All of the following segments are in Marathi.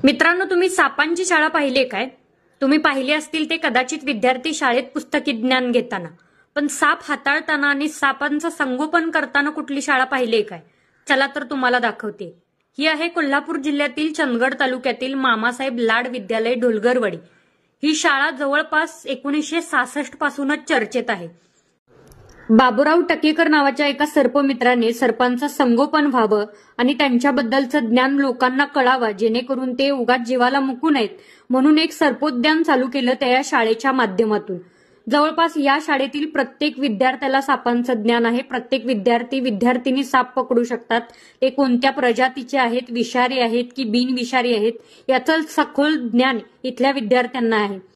मित्रांनो, तुम्ही सापांची शाळा पाहिली काय? तुम्ही पाहिली असतील ते कदाचित विद्यार्थी शाळेत पुस्तकी ज्ञान घेताना, पण साप हाताळताना आणि सापांचं संगोपन करताना कुठली शाळा पाहिली काय? चला तर तुम्हाला दाखवते। ही आहे कोल्हापूर जिल्ह्यातील चंदगड तालुक्यातील मामासाहेब लाड विद्यालय ढोलगरवाडी। ही शाळा जवळपास 1966 पासूनच चर्चेत आहे। बाबूराव टकेकर नावाच्या एका सर्पमित्राने सर्पांचं संगोपन व्हावं आणि त्यांच्याबद्दलचं ज्ञान लोकांना कळावं, जेणेकरून ते उगाच जीवाला मुकू नयेत म्हणून एक सर्पोद्यान चालू केलं त्या या शाळेच्या माध्यमातून। जवळपास या शाळेतील प्रत्येक विद्यार्थ्याला सापांचं ज्ञान आहे। प्रत्येक विद्यार्थी-विद्यार्थिनी साप पकडू शकतात। ते कोणत्या प्रजातीचे आहेत, विषारी आहेत की बिनविषारी आहेत, याचं सखोल ज्ञान इथल्या विद्यार्थ्यांना आहे।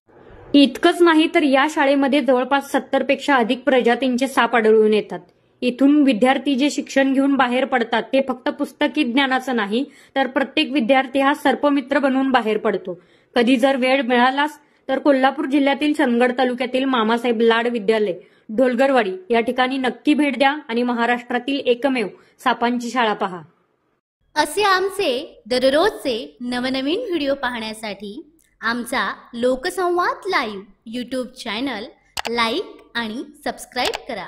इतकंच नाही तर या शाळेमध्ये जवळपास 70 पेक्षा अधिक प्रजातींचे साप आढळून येतात। इथून विद्यार्थी जे शिक्षण घेऊन बाहेर पडतात ते फक्त पुस्तकी ज्ञानाचं नाही, तर प्रत्येक विद्यार्थी हा सर्पमित्र बनून बाहेर पडतो। कधी जर वेळ मिळालाच तर कोल्हापूर जिल्ह्यातील चंदगड तालुक्यातील मामासाहेब लाड विद्यालय ढोलगरवाडी या ठिकाणी नक्की भेट द्या आणि महाराष्ट्रातील एकमेव सापांची शाळा पहा। असे आमचे दररोजचे नवनवीन व्हिडिओ पाहण्यासाठी आमचा लोकसंवाद लाईव्ह यूट्यूब चॅनल लाईक आणि सबस्क्राईब करा।